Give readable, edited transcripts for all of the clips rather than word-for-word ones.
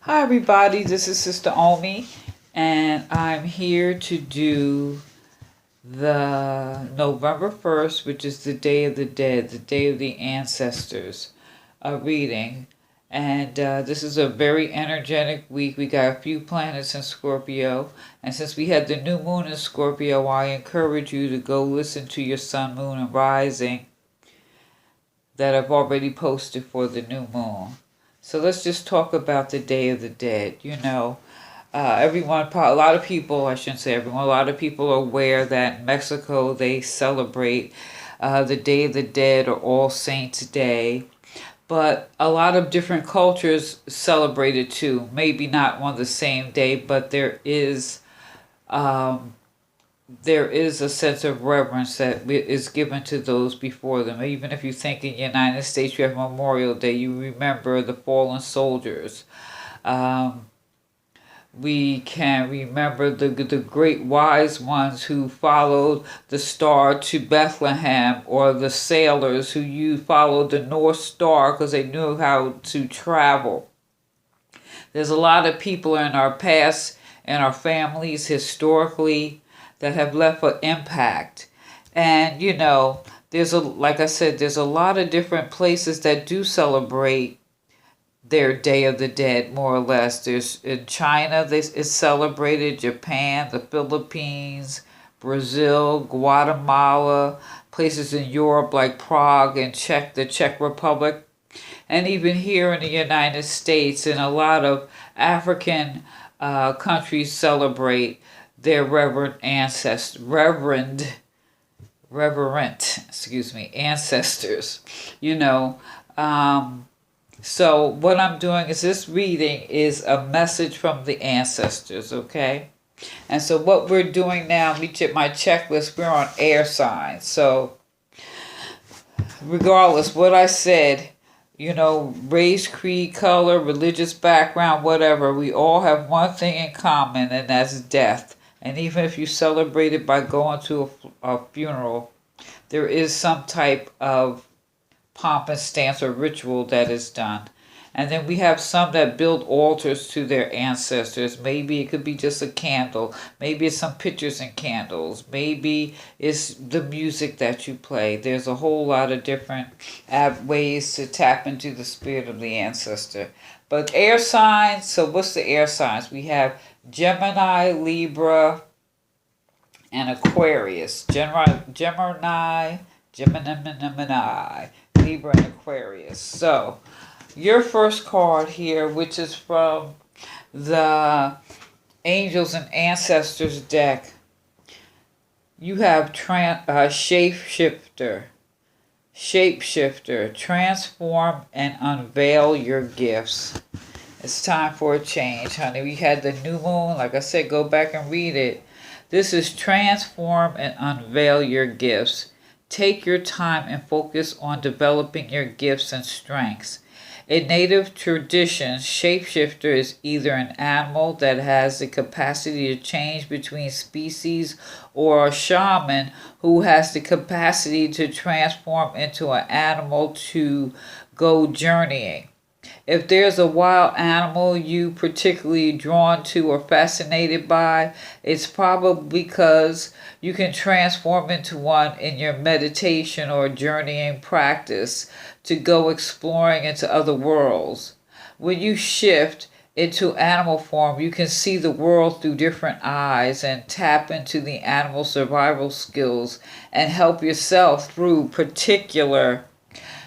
Hi, everybody. This is Sister Omi, and I'm here to do the November 1st, which is the Day of the Dead, the Day of the Ancestors, reading. And this is a very energetic week. We got a few planets in Scorpio. And since we had the new moon in Scorpio, I encourage you to go listen to your sun, moon, and rising that I've already posted for the new moon. So let's just talk about the Day of the Dead. A lot of people, I shouldn't say everyone, a lot of people are aware that in Mexico they celebrate the Day of the Dead or All Saints Day. But a lot of different cultures celebrate it too. Maybe not on the same day, but um, there is a sense of reverence that is given to those before them. Even if you think in the United States you have Memorial Day, you remember the fallen soldiers. Um, we can remember the great wise ones who followed the star to Bethlehem, or the sailors who followed the North Star because they knew how to travel. There's a lot of people in our past and our families historically that have left an impact. And like I said, there's a lot of different places that do celebrate their Day of the Dead, more or less. There's in China, this is celebrated, Japan, the Philippines, Brazil, Guatemala, places in Europe like Prague and the Czech Republic, and even here in the United States, and a lot of African countries celebrate their ancestors. You know, so what I'm doing is this reading is a message from the ancestors, okay? And so what we're doing now, let me check my checklist. We're on air signs. So regardless what I said, race, creed, color, religious background, whatever, we all have one thing in common, and that's death. And even if you celebrate it by going to a funeral, there is some type of pomp and stance or ritual that is done. And then we have some that build altars to their ancestors. Maybe it could be just a candle. Maybe it's some pictures and candles. Maybe it's the music that you play. There's a whole lot of different ways to tap into the spirit of the ancestor. But air signs, so what's the air signs? We have Gemini, Libra, and Aquarius. Gemini, Libra, and Aquarius. So, your first card here, which is from the Angels and Ancestors deck, you have Shapeshifter. Shapeshifter. Transform and unveil your gifts. It's time for a change, honey. We had the new moon. Like I said, go back and read it. This is transform and unveil your gifts. Take your time and focus on developing your gifts and strengths. In native traditions, shapeshifter is either an animal that has the capacity to change between species, or a shaman who has the capacity to transform into an animal to go journeying. If there's a wild animal you particularly drawn to or fascinated by, it's probably because you can transform into one in your meditation or journeying practice to go exploring into other worlds. When you shift into animal form, you can see the world through different eyes and tap into the animal survival skills and help yourself through particular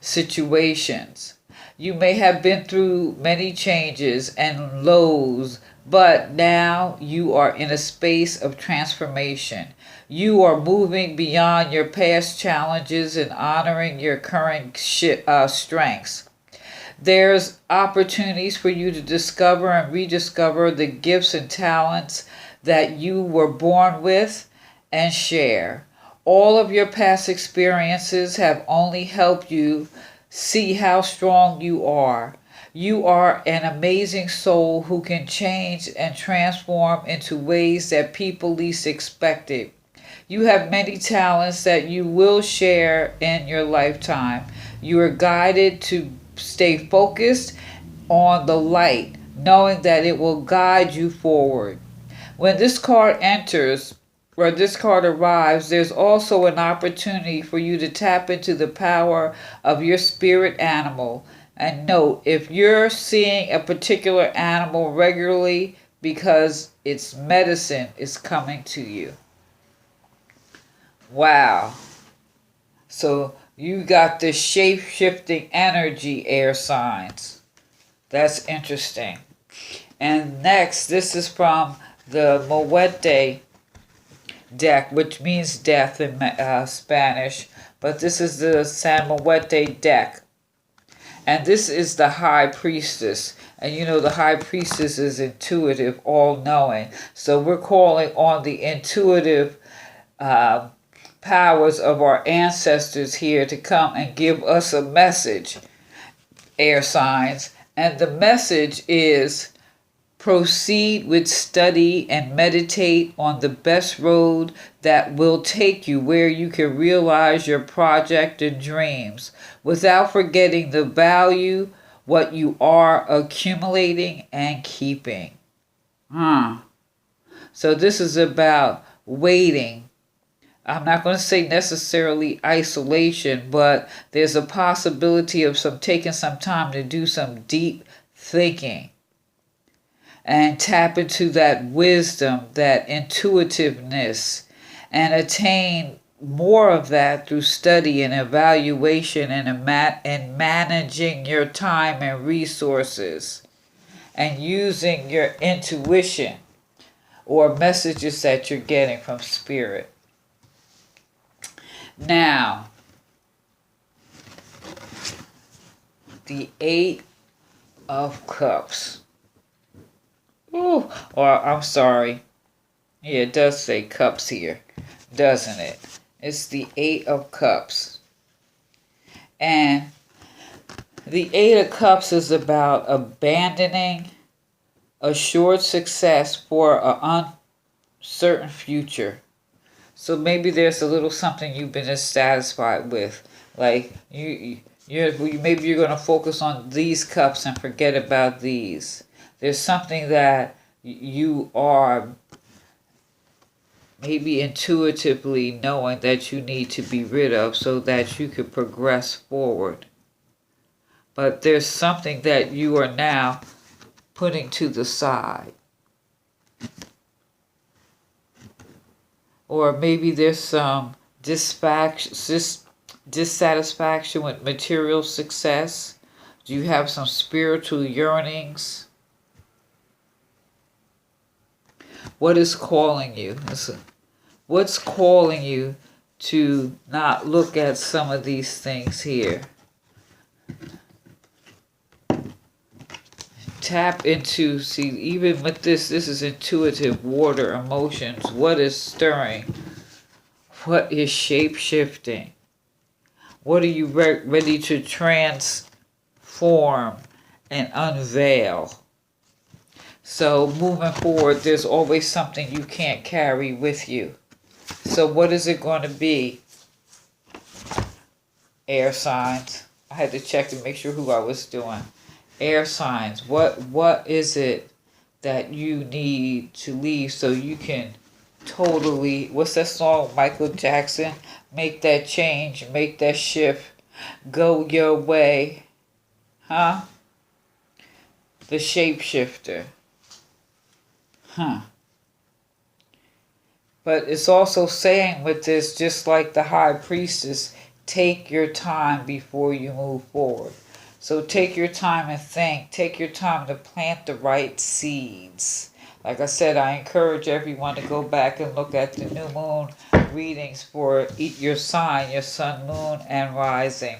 situations. You may have been through many changes and lows, but now you are in a space of transformation. You are moving beyond your past challenges and honoring your current strengths. There's opportunities for you to discover and rediscover the gifts and talents that you were born with and share. All of your past experiences have only helped you see how strong you are. You are an amazing soul who can change and transform into ways that people least expected. You have many talents that you will share in your lifetime. You are guided to stay focused on the light knowing that it will guide you forward. When this card enters, or this card arrives, there's also an opportunity for you to tap into the power of your spirit animal. And note, if you're seeing a particular animal regularly, because its medicine is coming to you. Wow. So you got this shape-shifting energy, air signs. That's interesting. And next, this is from the Muerte deck, which means death in Spanish, but this is the San Muerte deck. And this is the High Priestess. And you know the High Priestess is intuitive, all-knowing. So we're calling on the intuitive powers of our ancestors here to come and give us a message, air signs. And the message is: proceed with study and meditate on the best road that will take you where you can realize your project and dreams without forgetting the value what you are accumulating and keeping. So this is about waiting. I'm not going to say necessarily isolation, but there's a possibility of taking some time to do some deep thinking and tap into that wisdom, that intuitiveness, and attain more of that through study and evaluation and managing your time and resources and using your intuition or messages that you're getting from spirit. Now, the Eight of Cups. Ooh, or I'm sorry. Yeah, it does say cups here, doesn't it? It's the Eight of Cups. And the Eight of Cups is about abandoning assured success for an uncertain future. So maybe there's a little something you've been dissatisfied with. Like maybe you're going to focus on these cups and forget about these. There's something that you are maybe intuitively knowing that you need to be rid of so that you could progress forward. But there's something that you are now putting to the side. Or maybe there's some dissatisfaction with material success. Do you have some spiritual yearnings? What is calling you? What's calling you to not look at some of these things here? Tap into, see, even with this is intuitive water emotions. What is stirring? What is shape-shifting? What are you ready to transform and unveil? So moving forward, there's always something you can't carry with you. So what is it going to be? Air signs. I had to check to make sure who I was doing. Air signs. What is it that you need to leave so you can totally, what's that song, Michael Jackson? Make that change, make that shift, go your way. Huh? The shapeshifter. But it's also saying with this, just like the High Priestess, take your time before you move forward. So take your time and think. Take your time to plant the right seeds. Like I said, I encourage everyone to go back and look at the new moon readings for your sign, your sun, moon, and rising.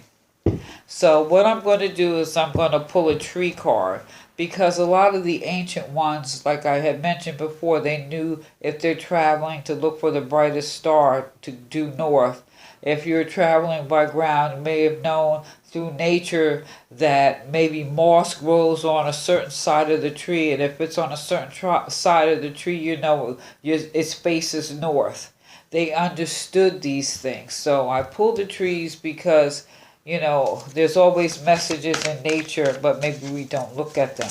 So what I'm going to do is I'm going to pull a tree card, because a lot of the ancient ones, like I had mentioned before, they knew if they're traveling to look for the brightest star to due north. If you're traveling by ground, you may have known through nature that maybe moss grows on a certain side of the tree, and if it's on a certain side of the tree, you know its faces north. They understood these things. So I pulled the trees because, there's always messages in nature, but maybe we don't look at them.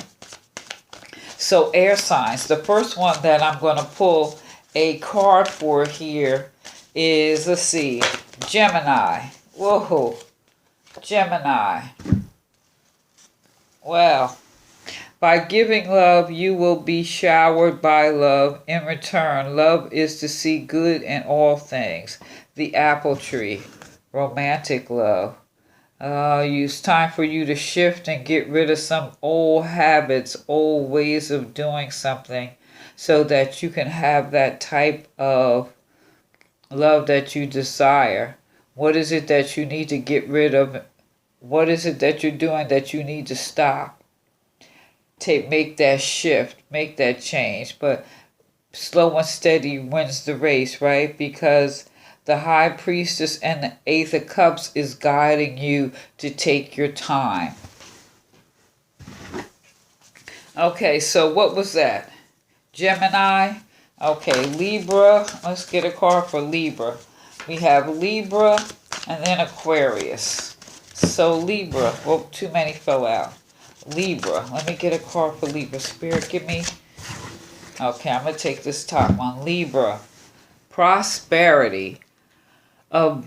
So air signs. The first one that I'm going to pull a card for here is, let's see, Gemini. Whoa, Gemini. Well, by giving love, you will be showered by love. In return, love is to see good in all things. The apple tree, romantic love. It's time for you to shift and get rid of some old habits, old ways of doing something, so that you can have that type of love that you desire. What is it that you need to get rid of? What is it that you're doing that you need to stop? Make that shift, make that change. But slow and steady wins the race, right? Because the High Priestess and the Ace of Cups is guiding you to take your time. Okay, so what was that? Gemini. Okay, Libra. Let's get a card for Libra. We have Libra and then Aquarius. So Libra. Well, too many fell out. Libra. Let me get a card for Libra. Spirit, give me. Okay, I'm going to take this top one. Libra. Prosperity.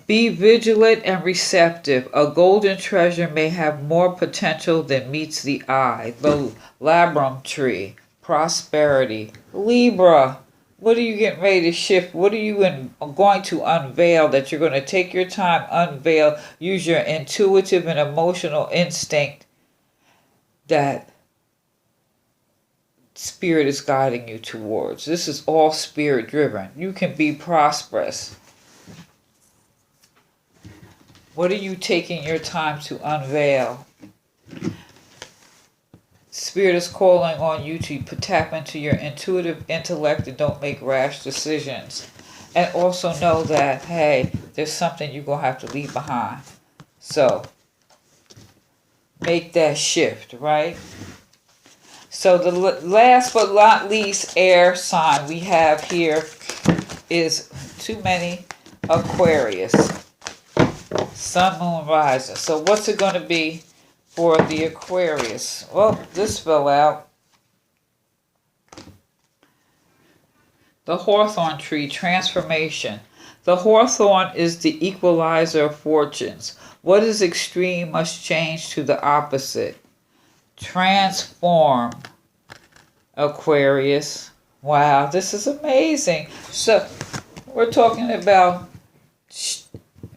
Be vigilant and receptive. A golden treasure may have more potential than meets the eye. The labrum tree. Prosperity. Libra. What are you getting ready to shift? What are you going to unveil that you're going to take your time, unveil, use your intuitive and emotional instinct that Spirit is guiding you towards. This is all Spirit driven. You can be prosperous. What are you taking your time to unveil? Spirit is calling on you to tap into your intuitive intellect and don't make rash decisions. And also know that, hey, there's something you're going to have to leave behind. So, make that shift, right? So the last but not least air sign we have here is too many Aquarius. Sun, Moon, Rising. So what's it going to be for the Aquarius? Well, this fell out. The Hawthorn tree, transformation. The hawthorn is the equalizer of fortunes. What is extreme must change to the opposite. Transform, Aquarius. Wow, this is amazing. So we're talking about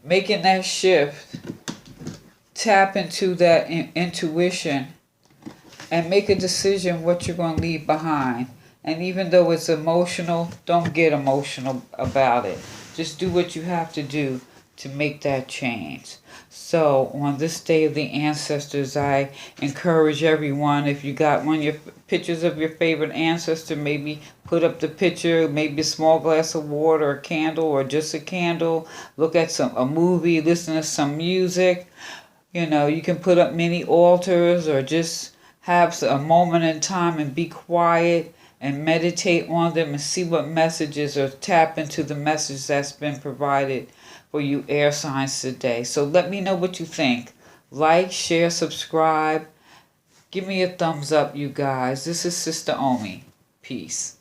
making that shift. Tap into that intuition and make a decision what you're going to leave behind. And even though it's emotional, don't get emotional about it. Just do what you have to do to make that change. So on this day of the ancestors, I encourage everyone, if you got one of your pictures of your favorite ancestor, maybe put up the picture, maybe a small glass of water, a candle, or just a candle. Look at a movie, listen to some music. You know, you can put up many altars or just have a moment in time and be quiet and meditate on them and see what messages, or tap into the message that's been provided for you air signs today. So let me know what you think. Like, share, subscribe. Give me a thumbs up, you guys. This is Sister Omi. Peace.